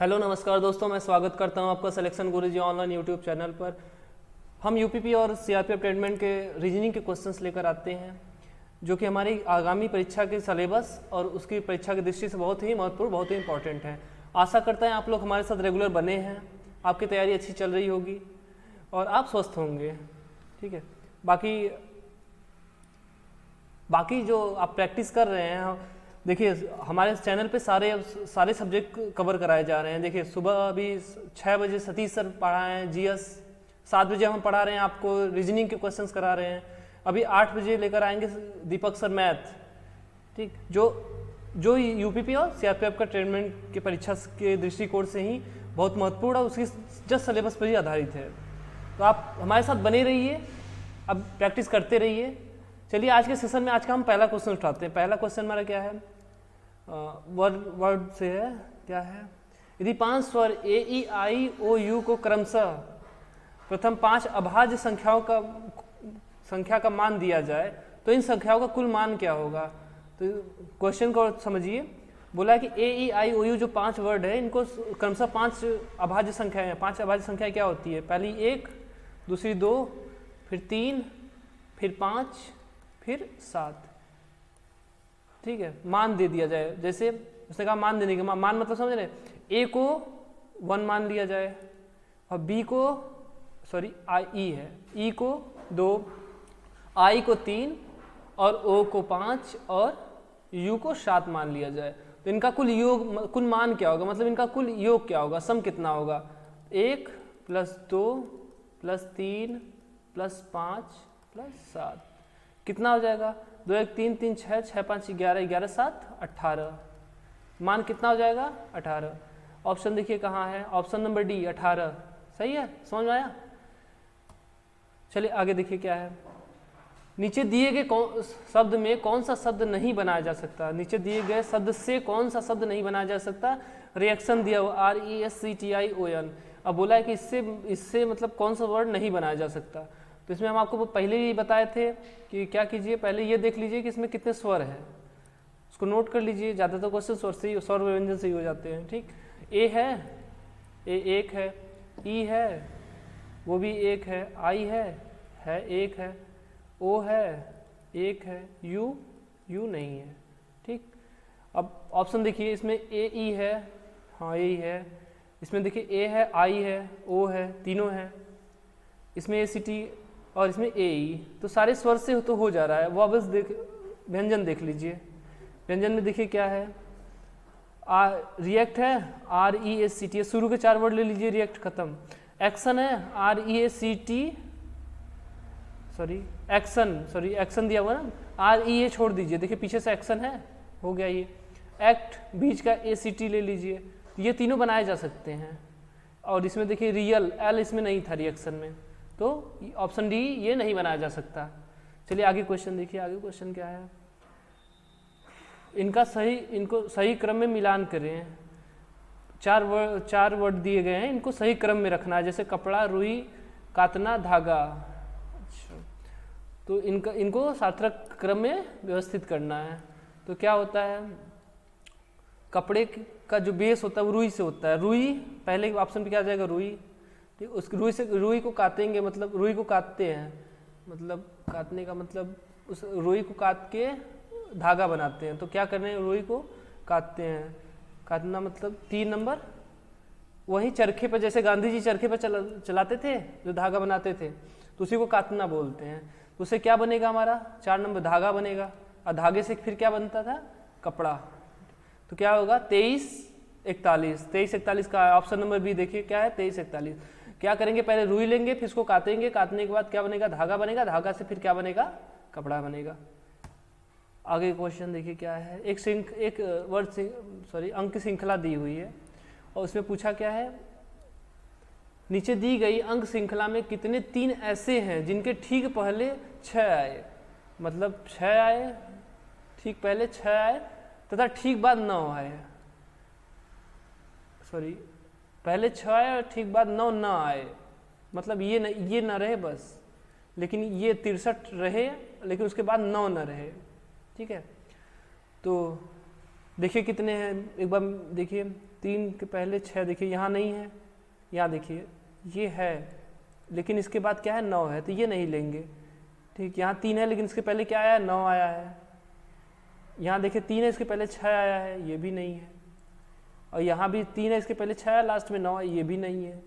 Hello नमस्कार दोस्तों, मैं स्वागत करता हूं आपका सिलेक्शन गुरुजी ऑनलाइन यूट्यूब चैनल पर। हम यूपीपी और सीआरपीएफ ट्रीटमेंट के रीजनिंग के क्वेश्चंस लेकर आते हैं जो कि हमारी आगामी परीक्षा के सिलेबस और उसकी परीक्षा की दृष्टि से बहुत ही महत्वपूर्ण, बहुत ही इंपॉर्टेंट है। आशा करते हैं आप लोग हमारे साथ रेगुलर बने हैं, आपकी तैयारी अच्छी चल रही होगी और आप स्वस्थ होंगे। ठीक है, बाकी जो आप प्रैक्टिस कर रहे हैं, देखिए हमारे चैनल पे सारे सब्जेक्ट कवर कराए जा रहे हैं। देखिए सुबह अभी 6 बजे सतीश सर पढ़ाए हैं जीएस, 7 बजे हम पढ़ा रहे हैं आपको रीजनिंग के क्वेश्चंस करा रहे हैं, अभी 8 बजे लेकर आएंगे दीपक सर मैथ। ठीक, जो यूपीपी और सीआरपीएफ का ट्रीटमेंट के परीक्षा के दृष्टिकोण से ही बहुत महत्वपूर्ण और उसकी जस्ट सिलेबस पर ही आधारित है। तो आप हमारे साथ बने रहिए, अब प्रैक्टिस करते रहिए। चलिए आज के सेशन में आज का हम पहला क्वेश्चन उठाते हैं। पहला क्वेश्चन हमारा क्या है, वर्ड से है, क्या है, यदि 5 स्वर ए ई आई ओ यू को क्रमशः प्रथम 5 अभाज्य संख्या का मान दिया जाए तो इन संख्याओं का कुल मान क्या होगा। तो क्वेश्चन को समझिए, बोला कि ए ई आई ओ यू जो 5 वर्ड है इनको क्रमशः 5 अभाज्य संख्याएं हैं। 5 अभाज्य संख्या क्या होती है, पहली 1, दूसरी 2, फिर 3, फिर 5, फिर 7। ठीक है, मान दे दिया जाए, जैसे उसने कहा मान देने के मान मतलब समझ रहे, ए को 1 मान लिया जाए और बी को ई है, ई को 2, आई को 3 और ओ को 5 और यू को 7 मान लिया जाए। तो इनका कुल मान क्या होगा, मतलब इनका कुल योग क्या होगा, सम कितना होगा, 1 + 2 + 3 + 5 + 7 कितना हो जाएगा, 2 1 3 3 6 6 5 11 11 7 18। मान कितना हो जाएगा, 18। ऑप्शन देखिए कहाँ है, ऑप्शन नंबर डी 18 सही है, समझ में आया। चलिए आगे देखिए क्या है, नीचे दिए गए शब्द में कौन सा शब्द नहीं बनाया जा सकता। नीचे दिए गए शब्द से कौन सा शब्द नहीं बनाया जा सकता, रिएक्शन दिया हुआ RESCTION। अब बोला है कि इससे मतलब कौन सा वर्ड नहीं बनाया जा सकता। तो इसमें हम आपको पहले ही बताए थे कि क्या कीजिए, पहले ये देख लीजिए कि इसमें कितने स्वर हैं, उसको नोट कर लीजिए। ज़्यादातर क्वेश्चन स्वर व्यंजन से ही हो जाते हैं। ठीक, ए है, ए 1 है, ई है वो भी 1 है, आई है 1 है, ओ है 1 है, यू नहीं है। ठीक, अब ऑप्शन देखिए, इसमें ए ई है, हाँ ए है, इसमें देखिए ए है, आई है, ओ है, तीनों है, इसमें ACT और इसमें AE। तो सारे स्वर से तो हो जा रहा है। वो बस व्यंजन देख लीजिए, व्यंजन में देखिए क्या है, रिएक्ट है RESCT, शुरू के 4 वर्ड ले लीजिए, रिएक्ट खत्म। एक्शन है एक्शन दिया हुआ ना, REA छोड़ दीजिए, देखिए पीछे से एक्शन है, हो गया ये। एक्ट, बीच का ACT ले लीजिए, ये तीनों बनाए जा सकते हैं। और इसमें देखिए रियल, L इसमें नहीं था रिएक्शन में, तो ऑप्शन डी ये नहीं बनाया जा सकता। चलिए आगे क्वेश्चन देखिए, आगे क्वेश्चन क्या है, इनको सही क्रम में मिलान करें। 4 वर्ड दिए गए हैं, इनको सही क्रम में रखना है, जैसे कपड़ा, रुई, कातना, धागा। अच्छा, तो इनको सार्थक क्रम में व्यवस्थित करना है। तो क्या होता है, कपड़े का जो बेस होता है वो रुई से होता है, रुई पहले ऑप्शन पे क्या आ जाएगा, रुई। ठीक, उस रुई को काटेंगे, मतलब रुई को काटते हैं, मतलब काटने का मतलब उस रुई को काट के धागा बनाते हैं। तो क्या करने हैं, रुई को काटते हैं, काटना मतलब 3 नंबर, वही चरखे पर, जैसे गांधी जी चरखे पर चलाते थे जो धागा बनाते थे, तो उसी को काटना बोलते हैं। तो उससे क्या बनेगा, हमारा 4 नंबर धागा बनेगा, और धागे से फिर क्या बनता था, कपड़ा। तो क्या होगा, 23 41 का ऑप्शन नंबर बी देखिए क्या है, 23 41। क्या करेंगे, पहले रुई लेंगे, फिर इसको काटेंगे, काटने के बाद क्या बनेगा, धागा बनेगा, धागा से फिर क्या बनेगा, कपड़ा बनेगा। आगे क्वेश्चन देखिए क्या है, अंक श्रृंखला दी हुई है और उसमें पूछा क्या है, नीचे दी गई अंक श्रृंखला में कितने 3 ऐसे हैं जिनके ठीक पहले 6 आए, मतलब 6 आए, ठीक पहले 6 आए तथा ठीक बाद 9 आए, पहले 6 आए और ठीक बाद 9 ना आए, मतलब ये न रहे बस, लेकिन ये 63 रहे लेकिन उसके बाद 9 न रहे। ठीक है, तो देखिए कितने हैं, एक बार देखिए 3 के पहले 6, देखिए यहाँ नहीं है, यहाँ देखिए ये है, लेकिन इसके बाद क्या है 9 है, तो ये नहीं लेंगे। ठीक, यहाँ 3 है लेकिन इसके पहले क्या आया 9 आया है। यहाँ देखिए 3 है इसके पहले 6 आया है, ये भी नहीं है। और यहाँ भी 3 है इसके पहले 6 आया, लास्ट में 9 है, ये भी नहीं है।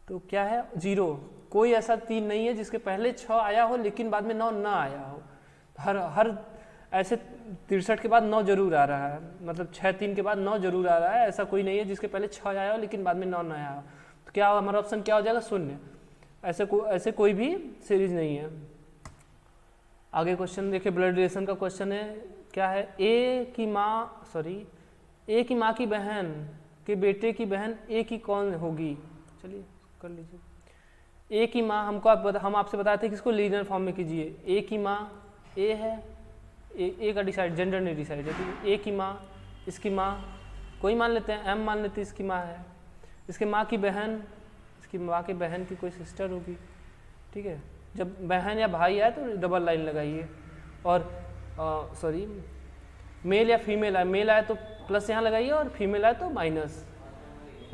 तो क्या है 0। कोई ऐसा 3 नहीं है जिसके पहले 6 आया हो लेकिन बाद में 9 ना आया हो। हर ऐसे 63 के बाद 9 जरूर आ रहा है, मतलब 6 3 के बाद 9 जरूर आ रहा है। ऐसा कोई नहीं है जिसके पहले 6 आया हो लेकिन बाद में 9 ना आया हो। तो क्या हमारा ऑप्शन क्या हो जाएगा 0। ऐसे कोई भी सीरीज नहीं है। आगे क्वेश्चन देखिए, ब्लड रिलेशन का क्वेश्चन है। क्या है, ए की माँ की बहन के बेटे की बहन ए की कौन होगी। चलिए कर लीजिए। ए की माँ हम आपसे बताए थे कि इसको लीनियर फॉर्म में कीजिए। ए की माँ ए है, ए का डिसाइड, जेंडर नहीं डिसाइड है, ठीक है। ए की माँ, इसकी माँ कोई मान लेते हैं, एम मान लेते हैं, इसकी माँ है। इसके माँ की बहन, इसकी माँ के बहन की कोई सिस्टर होगी, ठीक है। जब बहन या भाई आए तो डबल लाइन लगाइए। और मेल या फीमेल आए, मेल आए तो प्लस यहाँ लगाइए और फीमेल आए तो माइनस।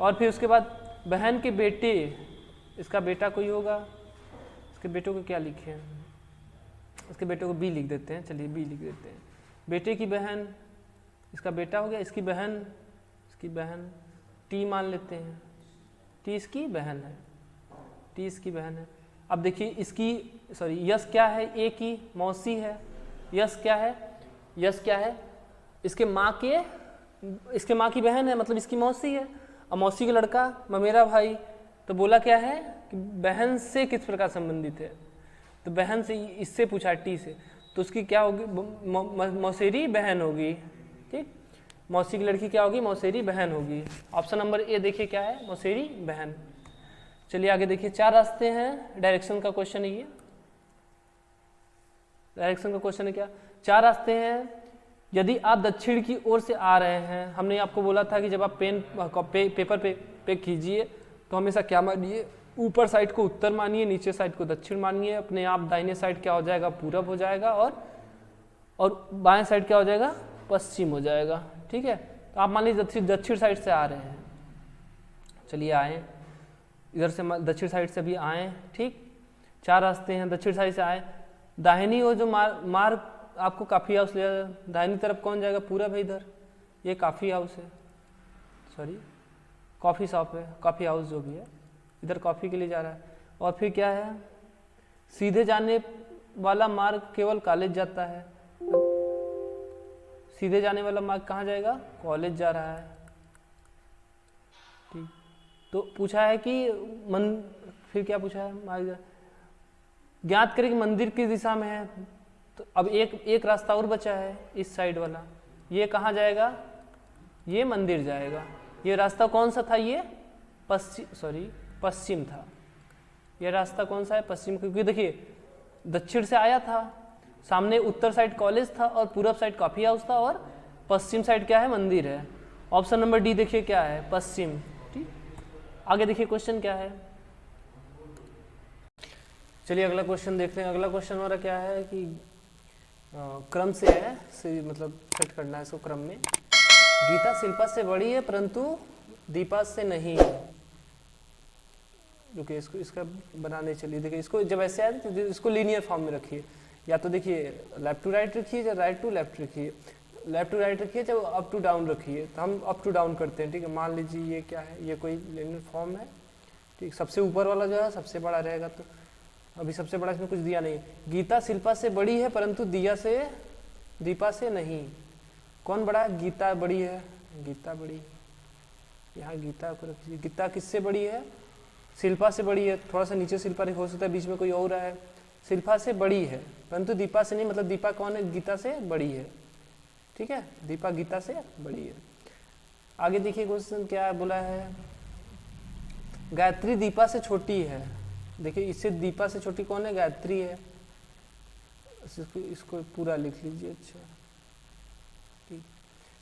और फिर उसके बाद बहन के बेटे, इसका बेटा कोई होगा, इसके बेटों को क्या लिखे हैं, इसके बेटों को बी लिख देते हैं। चलिए बी लिख देते हैं। बेटे की बहन, इसका बेटा हो गया, इसकी बहन टी मान लेते हैं, टी इसकी बहन है, टी इसकी बहन है। अब देखिए यस क्या है, ए की मौसी है। यस क्या है, इसके माँ की बहन है, मतलब इसकी मौसी है। और मौसी का लड़का मेरा भाई, तो बोला क्या है कि बहन से किस प्रकार संबंधित है, तो बहन से, इससे पूछा टी से, तो उसकी क्या होगी, मौसेरी बहन होगी। ठीक, मौसी की लड़की क्या होगी, मौसेरी बहन होगी। ऑप्शन नंबर ए देखिए क्या है, मौसेरी बहन। चलिए आगे देखिए, 4 रास्ते हैं, डायरेक्शन का क्वेश्चन है ये। डायरेक्शन का क्वेश्चन है क्या, 4 रास्ते हैं। यदि आप दक्षिण की ओर से आ रहे हैं, हमने आपको बोला था कि जब आप पेपर पे कीजिए तो हमेशा क्या मानिए, ऊपर साइड को उत्तर मानिए, नीचे साइड को दक्षिण मानिए। अपने आप दाहिने साइड क्या हो जाएगा, पूरब हो जाएगा, और बाएं साइड क्या हो जाएगा, पश्चिम हो जाएगा। ठीक है, तो आप मान लीजिए दक्षिण साइड से आ रहे हैं। चलिए आए, इधर से दक्षिण साइड से भी आए। ठीक, 4 रास्ते हैं, दक्षिण साइड से आए। दाहिनी ओर जो मार्ग आपको कॉफ़ी हाउस ले जाएगा, दाहिनी तरफ कौन जाएगा, पूरब है इधर, ये कॉफ़ी हाउस है, कॉफ़ी शॉप है, कॉफ़ी हाउस जो भी है, इधर कॉफ़ी के लिए जा रहा है। और फिर क्या है, सीधे जाने वाला मार्ग केवल कॉलेज जाता है। सीधे जाने वाला मार्ग कहाँ जाएगा, कॉलेज जा रहा है। ठीक, तो पूछा है कि फिर क्या पूछा है, मार्ग ज्ञात करें कि मंदिर किस दिशा में है। तो अब एक रास्ता और बचा है, इस साइड वाला, ये कहाँ जाएगा, ये मंदिर जाएगा। ये रास्ता कौन सा था, ये पश्चिम था। ये रास्ता कौन सा है, पश्चिम, क्योंकि देखिए दक्षिण से आया था, सामने उत्तर साइड कॉलेज था और पूरब साइड कॉफी हाउस था, और पश्चिम साइड क्या है, मंदिर है। ऑप्शन नंबर डी देखिए क्या है, पश्चिम। ठीक, आगे देखिए क्वेश्चन क्या है। चलिए अगला क्वेश्चन देखते हैं। अगला क्वेश्चन हमारा क्या है कि क्रम से है, मतलब सेट करना है इसको क्रम में। गीता शिल्पा से बड़ी है परंतु दीपा से नहीं है। रुकिए, इसका बनाने चलिए। देखिए इसको जब ऐसे आए तो इसको लीनियर फॉर्म में रखिए, या तो देखिए लेफ्ट टू राइट रखिए, या राइट टू लेफ्ट रखिए। लेफ्ट टू राइट रखिए, चाहे अप टू डाउन रखिए। तो हम अप टू डाउन करते हैं। ठीक है, मान लीजिए ये क्या है, ये कोई लीनियर फॉर्म है। ठीक, सबसे ऊपर वाला जो है सबसे बड़ा रहेगा, तो अभी सबसे बड़ा इसमें कुछ दिया नहीं। गीता शिल्पा से बड़ी है परंतु दीपा से नहीं। कौन बड़ा है, गीता बड़ी है, गीता बड़ी, यहाँ गीता को रखिए। गीता किससे बड़ी है, शिल्पा से बड़ी है। थोड़ा सा नीचे शिल्पा हो सकता है, बीच में कोई और है। शिल्पा से बड़ी है परंतु दीपा से नहीं, मतलब दीपा कौन है, गीता से बड़ी है। ठीक है, दीपा गीता से बड़ी है। आगे देखिए क्वेश्चन क्या बोला है, गायत्री दीपा से छोटी है। देखिए इससे दीपा से छोटी कौन है, गायत्री है। इसको पूरा लिख लीजिए। अच्छा, ठीक,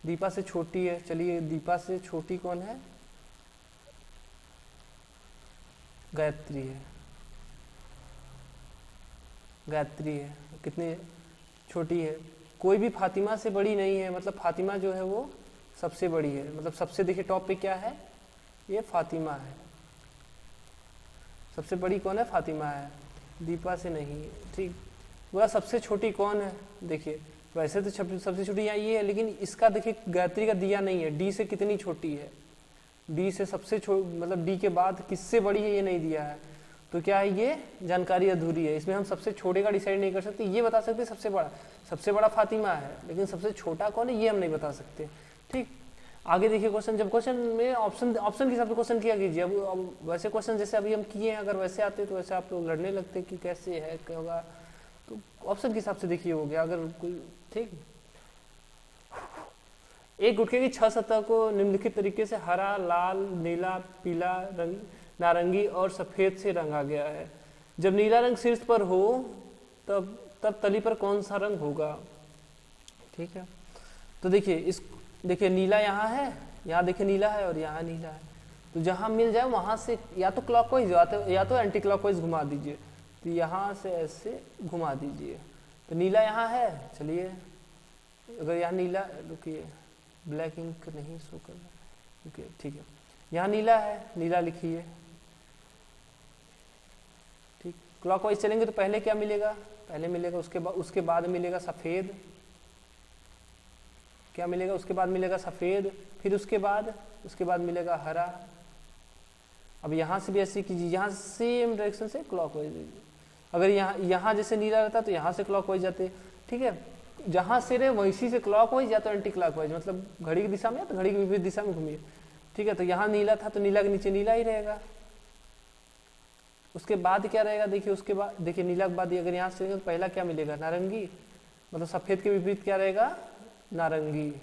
दीपा से छोटी है। चलिए दीपा से छोटी कौन है, गायत्री है। गायत्री है, कितनी छोटी है, कोई भी फातिमा से बड़ी नहीं है, मतलब फातिमा जो है वो सबसे बड़ी है, मतलब सबसे देखिए टॉप पे क्या है, ये फातिमा है, सबसे बड़ी कौन है, फातिमा है, दीपा से नहीं, ठीक। बोला सबसे छोटी कौन है, देखिए वैसे तो सबसे छोटी यहाँ ये है, लेकिन इसका देखिए गायत्री का दिया नहीं है, डी से कितनी छोटी है, डी से सबसे मतलब डी के बाद किससे बड़ी है ये नहीं दिया है, तो क्या है ये जानकारी अधूरी है, इसमें हम सबसे छोटे का डिसाइड नहीं कर सकते, ये बता सकते सबसे बड़ा फातिमा है, लेकिन सबसे छोटा कौन है ये हम नहीं बता सकते, ठीक। आगे देखिए क्वेश्चन, जब क्वेश्चन में ऑप्शन के हिसाब से क्वेश्चन किया कीजिए, अब वैसे क्वेश्चन जैसे अभी हम किए हैं अगर वैसे आते तो वैसे आप लोग लड़ने लगते कि कैसे है क्या होगा, तो ऑप्शन के हिसाब से देखिए हो गया अगर कोई, ठीक। एक गुटखे की 6 सतह को निम्नलिखित तरीके से हरा, लाल, नीला, पीला, नारंगी और सफेद से रंगा गया है। जब नीला रंग शीर्ष पर हो तब तली पर कौन सा रंग होगा, ठीक है। तो देखिए नीला यहाँ है, यहाँ देखिए नीला है और यहाँ नीला है, तो जहाँ मिल जाए वहाँ से या तो क्लॉकवाइज या तो एंटी क्लॉकवाइज घुमा दीजिए, तो यहाँ से ऐसे घुमा दीजिए, तो नीला यहाँ है, चलिए अगर यहाँ नीला, रुकिए ब्लैक इंक नहीं शो कर रहा, रुकिए ठीक है, यहाँ नीला है, नीला लिखिए, ठीक। क्लॉकवाइज चलेंगे तो पहले क्या मिलेगा, पहले मिलेगा, उसके बाद मिलेगा सफ़ेद, क्या मिलेगा, उसके बाद मिलेगा सफ़ेद, फिर उसके बाद मिलेगा हरा। अब यहाँ से भी ऐसे कीजिए, यहाँ सेम डायरेक्शन से क्लॉकवाइज, अगर यहाँ जैसे नीला रहता तो यहाँ से क्लॉकवाइज जाते, ठीक है। जहाँ से रहे वैसी से क्लॉकवाइज या तो एंटी क्लॉकवाइज, मतलब घड़ी की दिशा में या तो घड़ी की विपरीत दिशा में घूमिए, ठीक है। तो यहाँ नीला था तो नीला के नीचे नीला ही रहेगा, उसके बाद क्या रहेगा, देखिए उसके बाद देखिए नीला के बाद अगर यहाँ से तो पहला क्या मिलेगा, नारंगी, मतलब सफ़ेद के विपरीत क्या रहेगा, नारंगी।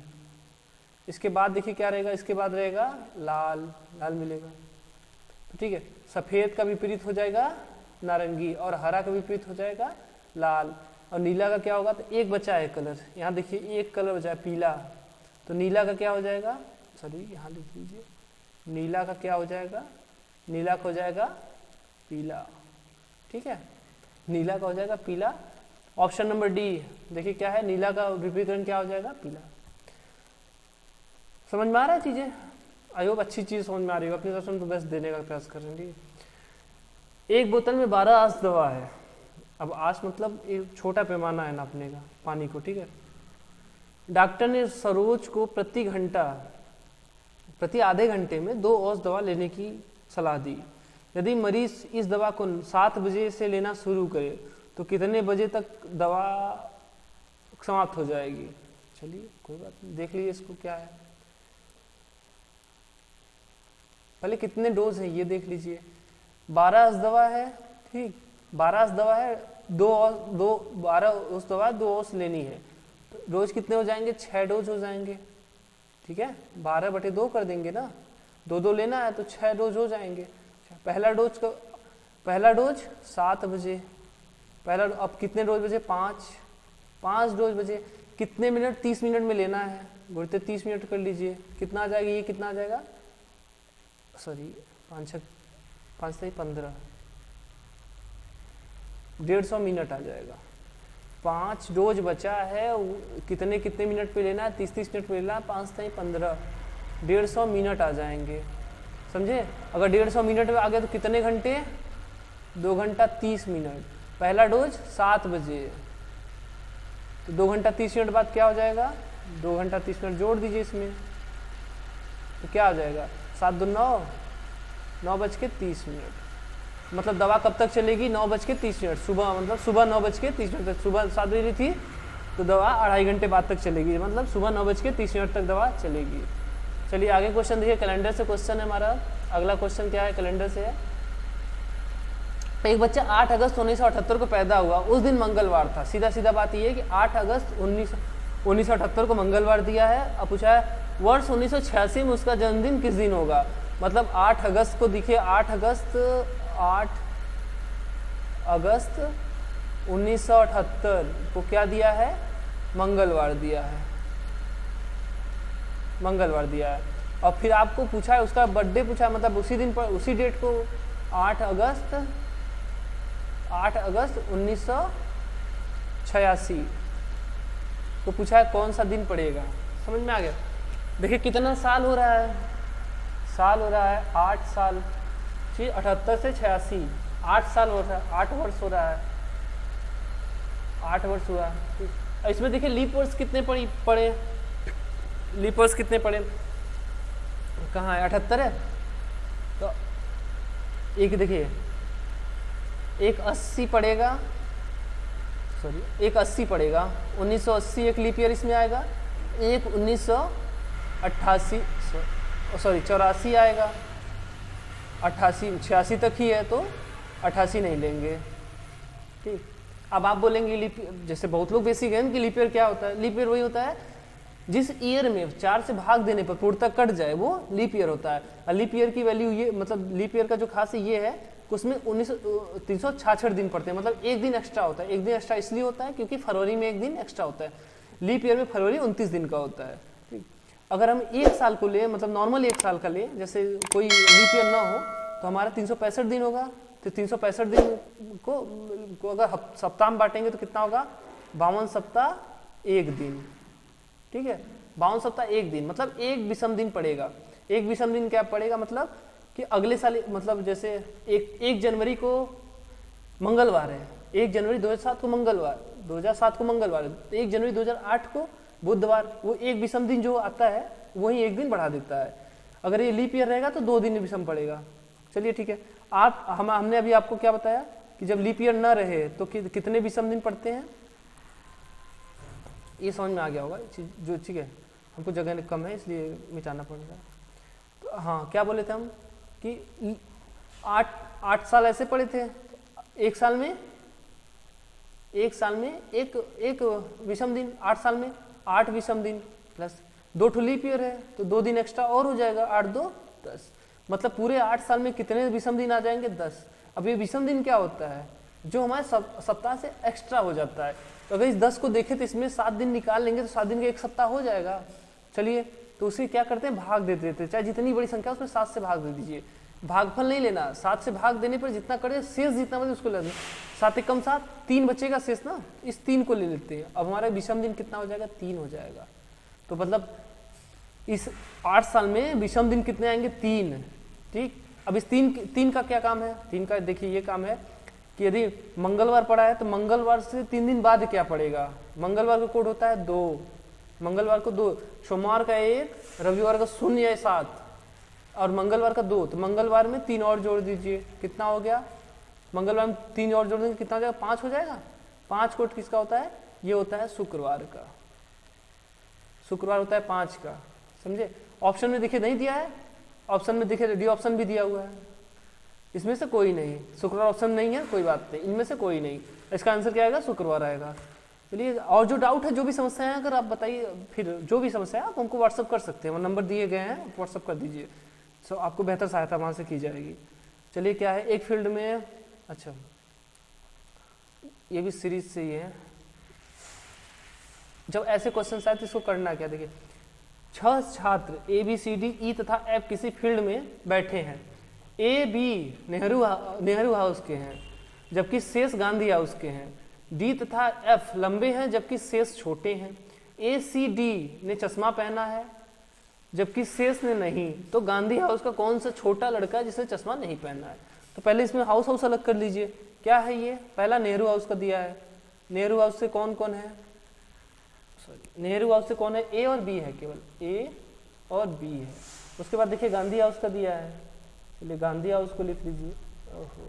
इसके बाद देखिए क्या रहेगा, इसके बाद रहेगा लाल मिलेगा, तो ठीक है। सफ़ेद का विपरीत हो जाएगा नारंगी और हरा का विपरीत हो जाएगा लाल, और नीला का क्या होगा, तो एक बचा है कलर, यहाँ देखिए एक कलर बचा है पीला, तो नीला का क्या हो जाएगा, सॉरी यहाँ लिख लीजिए, नीला का क्या हो जाएगा, नीला का हो जाएगा पीला, ठीक है, नीला का हो जाएगा पीला। ऑप्शन नंबर डी देखिए क्या है, नीला का विपरीत क्या हो जाएगा, पीला। समझ में आ रहा है चीजें, आई होप अच्छी चीज समझ में आ रही हो, अपने क्वेश्चन तो बेस्ट देने का प्रयास कर रहे हैं। एक बोतल में 12 आंस दवा है, अब आंस मतलब एक छोटा पैमाना है नापने का पानी को, ठीक है। डॉक्टर ने सरोज को प्रति आधे घंटे में 2 औषध दवा लेने की सलाह दी। यदि मरीज इस दवा को 7 बजे से लेना शुरू करे तो कितने बजे तक दवा समाप्त हो जाएगी। चलिए कोई बात नहीं, देख लीजिए इसको क्या है, पहले कितने डोज है ये देख लीजिए। 12 औषध दवा है, ठीक, 12 औषध दवा है, 12 औषध दवा 2 औषध लेनी है, तो डोज कितने हो जाएंगे, 6 डोज हो जाएंगे, ठीक है। 12/2 कर देंगे ना, 2 लेना है तो 6 डोज हो जाएंगे। पहला डोज 7 बजे, अब कितने डोज बजे, 5 डोज बजे, कितने मिनट, 30 मिनट में लेना है, बोलते 30 मिनट कर लीजिए, कितना आ जाएगा, ये कितना आ जाएगा, सॉरी 5 से 15, 150 मिनट आ जाएगा। 5 डोज बचा है, कितने मिनट पे लेना है, 30 मिनट पे लेना है, 5 से 15, 150 मिनट आ जाएंगे, समझे। अगर 150 मिनट में आ गया तो कितने घंटे, 2 घंटा 30 मिनट। पहला डोज 7 बजे, तो 2 घंटा 30 मिनट बाद क्या हो जाएगा, 2 घंटा 30 मिनट जोड़ दीजिए इसमें, तो क्या आ जाएगा, 7 दूनी 9, 9:30 मिनट। मतलब दवा कब तक चलेगी, 9:30 मिनट सुबह, मतलब सुबह 9:30 मिनट तक, सुबह 7 बजे थी तो दवा 2.5 घंटे बाद तक चलेगी, मतलब सुबह 9:30 मिनट तक दवा चलेगी। चलिए आगे क्वेश्चन देखिए, कैलेंडर से क्वेश्चन है हमारा। अगला क्वेश्चन क्या है, कैलेंडर से है। एक बच्चा 8 अगस्त 1978 को पैदा हुआ, उस दिन मंगलवार था। सीधा बात ये है कि 8 अगस्त 1978 को मंगलवार दिया है। अब पूछा है वर्ष 1986 में उसका जन्मदिन किस दिन होगा। मतलब 8 अगस्त को दिखे, 8 अगस्त 1978 को क्या दिया है, मंगलवार दिया है, मंगलवार दिया है। और फिर आपको पूछा है उसका बर्थडे पूछा है, मतलब उसी दिन पर, उसी डेट को 8 अगस्त 1986, तो पूछा है कौन सा दिन पड़ेगा, समझ में आ गया। देखिए कितना साल हो रहा है, साल हो रहा है 8 साल, ठीक 78 से 86, 8 साल हो रहा है, 8 वर्ष हो रहा है, 8 वर्ष हुआ। ठीक, इसमें देखिए लीप वर्ष कितने पड़े, लीप वर्ष कितने पड़े, कहाँ है, 78 है। तो एक देखिए एक 80 पड़ेगा, सॉरी एक 80 पड़ेगा, 1980 एक लीप ईयर इसमें आएगा, एक 1988 सॉरी 84 आएगा, 88 86 तक ही है तो 88 नहीं लेंगे। ठीक, अब आप बोलेंगे लीप, जैसे बहुत लोग बेसिक हैं कि लीप ईयर क्या होता है, लीप ईयर वही होता है जिस ईयर में 4 से भाग देने पर पूर्णतः कट जाए वो लीप ईयर होता है। और लीप ईयर की वैल्यू ये, मतलब लीप ईयर का जो खास ये है कि उसमें 366 दिन पड़ते हैं, मतलब एक दिन एक्स्ट्रा होता है। एक दिन एक्स्ट्रा इसलिए होता है क्योंकि फरवरी में एक दिन एक्स्ट्रा होता है, लीप ईयर में फरवरी 29 दिन का होता है। ठीक, अगर हम एक साल को ले, मतलब नॉर्मल एक साल का ले, जैसे कोई लीप ईयर ना हो तो हमारा 365 दिन होगा। तो 365 दिन को अगर सप्ताह में बांटेंगे तो कितना होगा, 52 सप्ताह एक दिन। ठीक है, 52 सप्ताह एक दिन, मतलब एक विषम दिन पड़ेगा। एक विषम दिन क्या पड़ेगा, मतलब कि अगले साल, मतलब जैसे 1 जनवरी को मंगलवार है, 1 जनवरी 2007 को मंगलवार, 2007 को मंगलवार है, 1 जनवरी 2008 को बुधवार, वो एक विषम दिन जो आता है वही एक दिन बढ़ा देता है। अगर ये लीप ईयर रहेगा तो 2 दिन विषम पड़ेगा। चलिए ठीक है, हमने अभी आपको क्या बताया कि जब लीप ईयर ना रहे तो कितने विषम दिन पड़ते हैं, ये समझ में आ गया होगा जो। ठीक है, हमको जगह कम है इसलिए मिटाना पड़ रहा है। तो हाँ, क्या बोले थे हम कि 8 साल ऐसे पड़े थे, एक साल में एक विषम दिन, 8 साल में 8 विषम दिन प्लस 2 लीप ईयर है तो 2 दिन एक्स्ट्रा और हो जाएगा, 8 2 10, मतलब पूरे 8 साल में कितने विषम दिन आ जाएंगे, 10। अब ये विषम दिन क्या होता है, जो हमारे सप्ताह से एक्स्ट्रा हो जाता है। तो अगर इस 10 को देखें तो इसमें 7 दिन निकाल लेंगे तो 7 दिन का एक सप्ताह हो जाएगा। चलिए, तो उसे क्या करते हैं, भाग दे देते हैं, चाहे जितनी बड़ी संख्या उसमें 7 से भाग दे दीजिए। भागफल नहीं लेना, 7 से भाग देने पर जितना करे शेष जितना बचे उसको लेना। 7 एक कम 7, 3 बचेगा शेष ना, इस 3 को ले लेते हैं। अब हमारा विषम दिन कितना हो जाएगा, 3 हो जाएगा। तो मतलब इस 8 साल में विषम दिन कितने आएंगे, 3। ठीक, अब इस 3 का क्या काम है, 3 का देखिए ये काम है कि यदि मंगलवार पड़ा है तो मंगलवार से 3 दिन बाद क्या पड़ेगा, मंगलवार का कोड होता है 2, मंगलवार को 2, सोमवार का 1, रविवार का 0 या 7 और मंगलवार का 2, तो मंगलवार में 3 और जोड़ दीजिए, कितना हो गया, मंगलवार में 3 और जोड़ देंगे कितना हो जाएगा, 5 हो जाएगा। 5 कोड किसका होता है, ये होता है शुक्रवार का, शुक्रवार होता है 5 का, समझे। ऑप्शन में देखिए नहीं दिया है, ऑप्शन में देखिए डी ऑप्शन भी दिया हुआ है, इसमें से कोई नहीं, शुक्रवार ऑप्शन नहीं है, कोई बात नहीं, इनमें से कोई नहीं, इसका आंसर क्या आएगा, शुक्रवार आएगा। चलिए, और जो डाउट है, जो भी समस्या है, अगर आप बताइए, फिर जो भी समस्या है आप हमको व्हाट्सअप कर सकते हैं, वो नंबर दिए गए हैं, व्हाट्सअप कर दीजिए, सो आपको बेहतर सहायता वहाँ से की जाएगी। चलिए, क्या है, एक फील्ड में, अच्छा ये भी सीरीज से ही है, जब ऐसे क्वेश्चन आए तो इसको करना क्या, देखिए 6 छात्र ABCD E तथा F किसी फील्ड में बैठे हैं। A B नेहरू हाउस के हैं जबकि शेष गांधी हाउस के हैं। D तथा F लंबे हैं जबकि शेष छोटे हैं। ACD ने चश्मा पहना है जबकि शेष ने नहीं, तो गांधी हाउस का कौन सा छोटा लड़का है जिसने चश्मा नहीं पहना है। तो पहले इसमें हाउस अलग कर लीजिए, क्या है ये, पहला नेहरू हाउस का दिया है, नेहरू हाउस से कौन कौन है, सॉरी नेहरू हाउस से कौन है, A और B है, केवल A और B है। उसके बाद देखिए गांधी हाउस का दिया है, चलिए गांधी हाउस को लिख लीजिए। ओहो,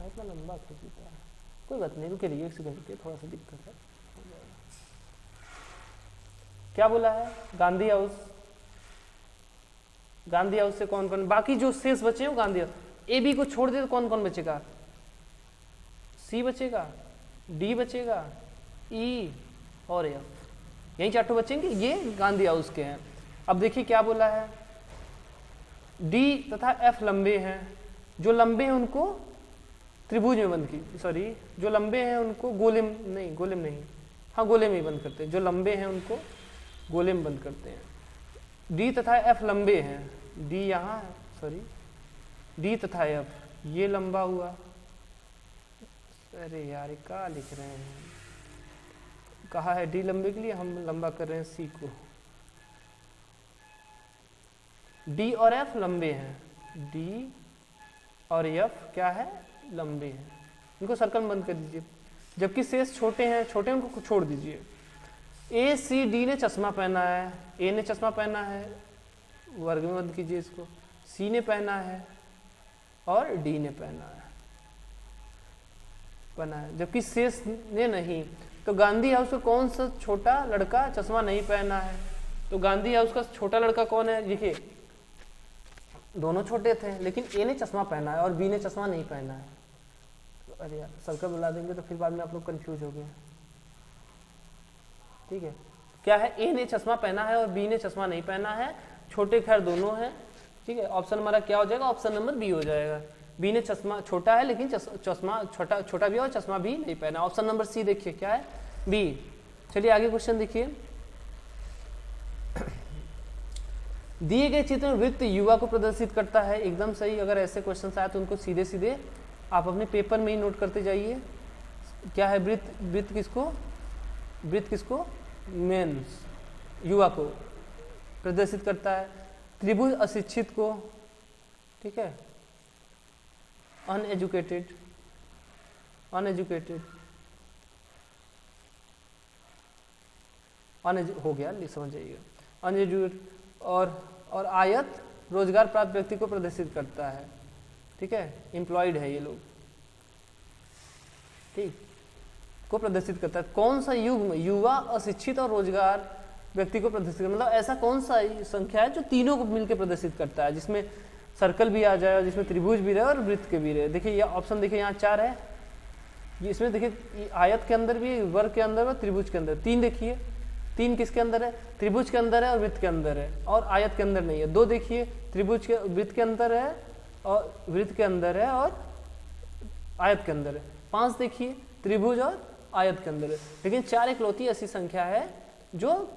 इतना लंबा खींच देता है, कोई बात नहीं, रुके रहिए एक सेकंड के, थोड़ा सा दिक्कत है। क्या बोला है, गांधी हाउस, गांधी हाउस से कौन कौन, बाकी जो शेष बचे हैं वो गांधी हाउस। ए बी को छोड़ दे तो कौन कौन बचेगा, सी बचेगा, डी बचेगा, ई और एफ, यही चारों बचेंगे, ये गांधी हाउस के हैं। अब देखिए क्या बोला है, डी तथा एफ लंबे हैं, जो लंबे हैं उनको त्रिभुज में बंद की, सॉरी जो लंबे हैं उनको गोले में नहीं, हाँ गोले में ही बंद करते हैं, जो लंबे हैं उनको गोले में बंद करते हैं। डी तथा एफ लंबे हैं, डी यहाँ है, सॉरी डी तथा एफ ये लंबा हुआ, अरे यार क्या लिख रहे हैं, कहा है डी लंबे के लिए, हम लंबा कर रहे हैं सी को। डी और एफ लंबे हैं, डी और एफ क्या है, लंबे हैं, इनको सर्कल बंद कर दीजिए। जबकि शेष छोटे हैं, छोटे उनको छोड़ दीजिए। ए सी डी ने चश्मा पहना है, ए ने चश्मा पहना है, वर्ग में बंद कीजिए इसको, सी ने पहना है और डी ने पहना है, जबकि शेष ने नहीं। तो गांधी हाउस का कौन सा छोटा लड़का चश्मा नहीं पहना है? तो गांधी हाउस का छोटा लड़का कौन है? देखिए दोनों छोटे थे, लेकिन ए ने चश्मा पहना है और बी ने चश्मा नहीं पहना है। तो अरे यार सर्कल बुला देंगे तो फिर बाद में आप लोग कंफ्यूज हो गए। ठीक है, क्या है, ए ने चश्मा पहना है और बी ने चश्मा नहीं पहना है, छोटे खैर दोनों हैं। ठीक है, ऑप्शन हमारा क्या हो जाएगा, ऑप्शन नंबर बी हो जाएगा। बी ने चश्मा छोटा है लेकिन चश्मा छोटा भी है और चश्मा भी नहीं पहना। ऑप्शन नंबर सी देखिए क्या है, बी। चलिए आगे क्वेश्चन देखिए। दिए गए चित्र में वृत्त युवा को प्रदर्शित करता है, एकदम सही। अगर ऐसे क्वेश्चन आए तो उनको सीधे सीधे आप अपने पेपर में ही नोट करते जाइए। क्या है, वृत्त किसको, मेंस युवा को प्रदर्शित करता है। त्रिभुज अशिक्षित को, ठीक है, अनएजुकेटेड हो गया, समझ जाइएगा, अनएजुकेटेड। और आयत रोजगार प्राप्त व्यक्ति को प्रदर्शित करता है। ठीक है, एम्प्लॉयड है ये लोग, ठीक, को प्रदर्शित करता है। कौन सा युग्म युवा, अशिक्षित और रोजगार व्यक्ति को प्रदर्शित करता है, मतलब ऐसा कौन सा संख्या है जो तीनों को मिलकर प्रदर्शित करता है, जिसमें सर्कल भी आ जाए, जिसमें त्रिभुज भी रहे और वृत्त के भी रहे। देखिए ये ऑप्शन देखिए यहाँ 4 है, इसमें देखिए आयत के अंदर भी, वर्ग के अंदर और त्रिभुज के अंदर। 3 देखिए, 3 किसके अंदर है, त्रिभुज के अंदर है और वृत्त के अंदर है, और आयत के अंदर नहीं है। 2 देखिए, त्रिभुज के वृत्त के अंदर है और वृत्त के अंदर है और आयत के अंदर है। 5 देखिए, त्रिभुज और आयत के अंदर है। लेकिन 4 इकलौती ऐसी संख्या है जो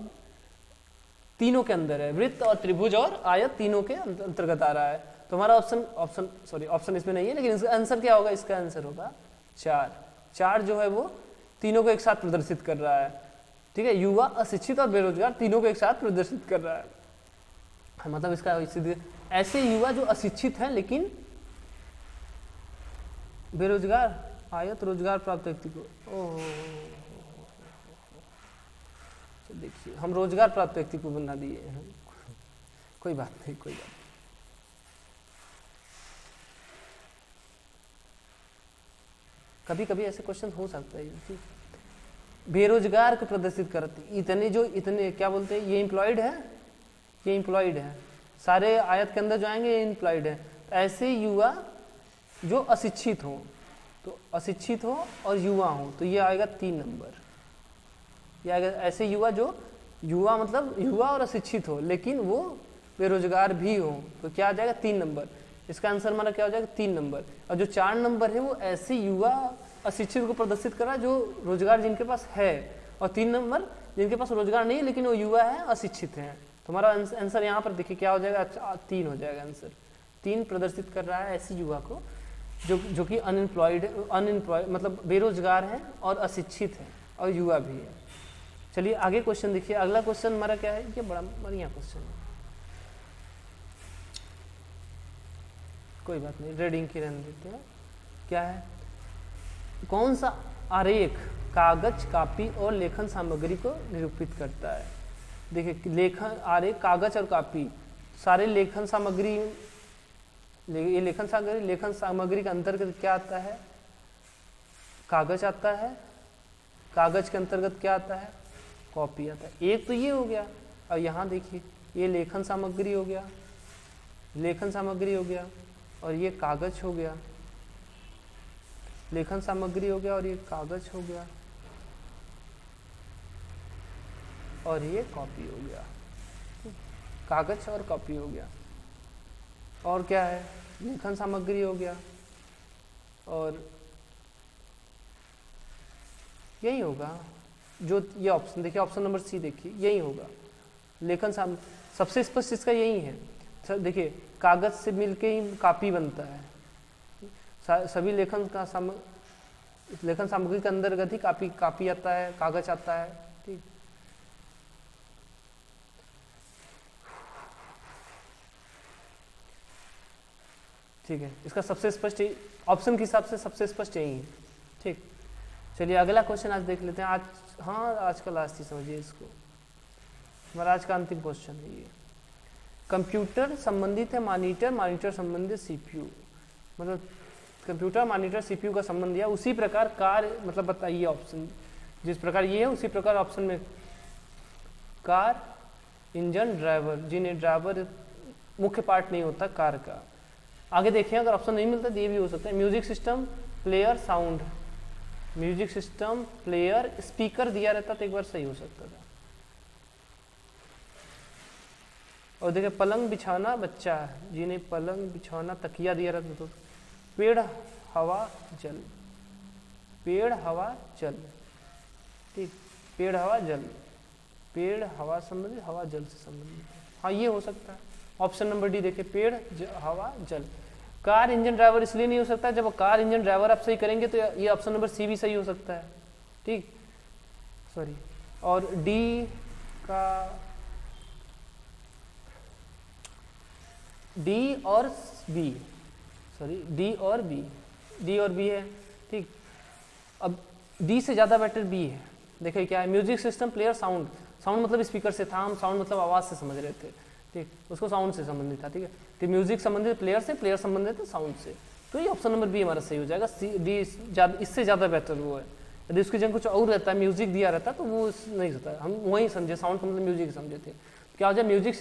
तीनों के अंदर है, वृत्त और त्रिभुज और आयत तीनों के अंतर्गत आ रहा है। तो हमारा ऑप्शन इसमें नहीं है, लेकिन इसका आंसर क्या होगा, इसका आंसर होगा 4 जो है वो तीनों को एक साथ प्रदर्शित कर रहा है। ठीक है, युवा, अशिक्षित और बेरोजगार तीनों को एक साथ प्रदर्शित कर रहा है। मतलब इसका ऐसे युवा जो अशिक्षित हैं लेकिन बेरोजगार, आयत रोजगार प्राप्त व्यक्ति को, देखिए हम रोजगार प्राप्त व्यक्ति को बना दिए हैं, कोई बात नहीं। कभी कभी ऐसे क्वेश्चन हो सकता है। बेरोजगार को प्रदर्शित करते, इतने क्या बोलते हैं, ये एम्प्लॉयड है, सारे आयत के अंदर जो आएंगे ये एम्प्लॉयड है। तो ऐसे युवा जो अशिक्षित हो, तो अशिक्षित हो और युवा हो, तो ये आएगा 3 नंबर। ये आएगा ऐसे युवा मतलब युवा और अशिक्षित हो लेकिन वो बेरोजगार भी हो, तो क्या आ जाएगा 3 नंबर। इसका आंसर हमारा क्या हो जाएगा 3 नंबर। और जो 4 नंबर है वो ऐसे युवा अशिक्षित को प्रदर्शित कर रहा है जो रोजगार जिनके पास है, और 3 नंबर जिनके पास रोजगार नहीं है लेकिन वो युवा है, अशिक्षित हैं। तो हमारा आंसर यहाँ पर देखिए क्या हो जाएगा, 3 हो जाएगा आंसर। 3 प्रदर्शित कर रहा है ऐसी युवा को जो कि अनएम्प्लॉयड मतलब बेरोजगार है और अशिक्षित है और युवा भी है। चलिए आगे क्वेश्चन देखिए। अगला क्वेश्चन हमारा क्या है, ये बड़ा बढ़िया क्वेश्चन है, कोई बात नहीं, रीडिंग की रहने देते हैं। क्या है, कौन सा आरेख कागज, कापी और लेखन सामग्री को निरूपित करता है? देखिए लेखन आरेख, कागज और कापी, सारे लेखन सामग्री, ये लेखन सामग्री के अंतर्गत क्या आता है, कागज आता है, कागज के अंतर्गत क्या आता है, कॉपी आता है। एक तो ये हो गया, और यहाँ देखिए ये लेखन सामग्री हो गया, और ये कागज हो गया, लेखन सामग्री हो गया और ये कागज हो गया और ये कॉपी हो गया, कागज और कॉपी हो गया। और क्या है, लेखन सामग्री हो गया और यही होगा जो ये ऑप्शन देखिए, ऑप्शन नंबर सी देखिए, यही होगा लेखन सबसे स्पष्ट इसका यही है। देखिए कागज से मिलके ही कापी बनता है, सभी लेखन का इस लेखन सामग्री के अंतर्गत ही कापी आता है, कागज आता है। ठीक, ठीक है, इसका सबसे स्पष्ट ऑप्शन के हिसाब से सबसे स्पष्ट यही है। ठीक, चलिए अगला क्वेश्चन आज देख लेते हैं। आज, हाँ आज का लास्ट ही समझिए इसको, हमारा आज का अंतिम क्वेश्चन है ये। कंप्यूटर संबंधित है मॉनिटर, मॉनिटर संबंधित सीपीयू, मतलब कंप्यूटर मॉनिटर सीपीयू का संबंध है। उसी प्रकार कार, मतलब बताइए ऑप्शन, जिस प्रकार ये है उसी प्रकार ऑप्शन में कार, इंजन, ड्राइवर। जी नहीं, ड्राइवर मुख्य पार्ट नहीं होता कार का। आगे देखिए, अगर ऑप्शन नहीं मिलता तो ये भी हो सकता है। Music system, player, sound. Music system, player, speaker दिया रहता तो एक बार सही हो सकता था। और देखिए पलंग बिछाना बच्चा, जी नहीं, पलंग बिछाना तकिया दिया रहता तो। पेड़, हवा, जल। पेड़, हवा, जल। ठीक, पेड़, हवा, जल। पेड़, हवा संबंधित, हवा जल से संबंधित। हाँ ये हो सकता है। ऑप्शन नंबर डी देखिए, पेड़, हवा, जल। कार, इंजन, ड्राइवर इसलिए नहीं हो सकता, जब कार, इंजन, ड्राइवर आप सही करेंगे तो ये ऑप्शन नंबर सी भी सही हो सकता है। ठीक, सॉरी, और डी का, डी और बी, सॉरी डी और बी, डी और बी है। ठीक, अब डी से ज़्यादा बेटर बी है। देखिए क्या है, music system, player, sound. Sound मतलब स्पीकर से था, हम साउंड मतलब आवाज़ से समझ रहे थे। ठीक, उसको साउंड से संबंधित था। ठीक है, तो म्यूजिक संबंधित प्लेयर से, प्लेयर संबंधित है साउंड से। तो ये ऑप्शन नंबर बी हमारा सही हो जाएगा। सी, डी इससे ज़्यादा बेहतर वो है। यदि उसकी जगह कुछ और रहता है, म्यूजिक दिया रहता तो वो नहीं होता। हम वही समझे, साउंड का मतलब म्यूजिक समझे थे। क्या हो जाए, म्यूजिक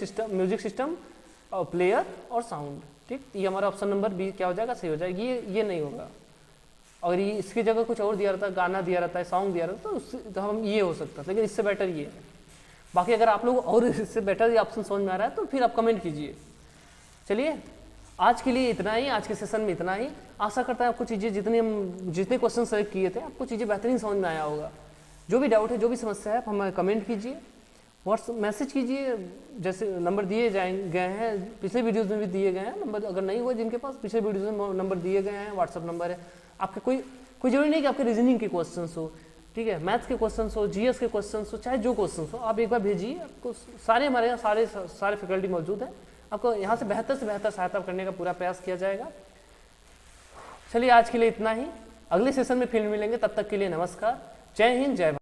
सिस्टम और प्लेयर और साउंड। ठीक, ये हमारा ऑप्शन नंबर बी क्या हो जाएगा, सही हो जाएगा। ये नहीं होगा। और ये इसकी जगह कुछ और दिया रहता है, गाना दिया रहता है, सॉन्ग दिया रहता है, तो उससे तो हम ये हो सकता है, लेकिन इससे बेटर ये है। बाकी अगर आप लोग और इससे बेटर ये ऑप्शन समझ में आ रहा है तो फिर आप कमेंट कीजिए। चलिए आज के लिए इतना ही, आज के सेशन में इतना ही। आशा करता है आपको चीज़ें जितने क्वेश्चन सेलेक्ट किए थे आपको चीज़ें बेहतरीन समझ में आया होगा। जो भी डाउट है, जो भी समस्या है, आप हमें कमेंट कीजिए, व्हाट्सएप मैसेज कीजिए। जैसे नंबर दिए गए हैं, पिछले वीडियोज़ में भी दिए गए हैं नंबर। अगर नहीं हुआ जिनके पास, पिछले वीडियोज़ में नंबर दिए गए हैं, व्हाट्सएप नंबर है। आपके कोई जरूरी नहीं कि आपके रीजनिंग के क्वेश्चन हो, ठीक है, मैथ्स के क्वेश्चन हो, जीएस के क्वेश्चन हो, चाहे जो क्वेश्चन हो, आप एक बार भेजिए। आपको सारे हमारे यहाँ सारे फैकल्टी मौजूद हैं। आपको यहाँ से बेहतर सहायता करने का पूरा प्रयास किया जाएगा। चलिए आज के लिए इतना ही, अगले सेशन में फिर मिलेंगे। तब तक के लिए नमस्कार, जय हिंद, जय भारत।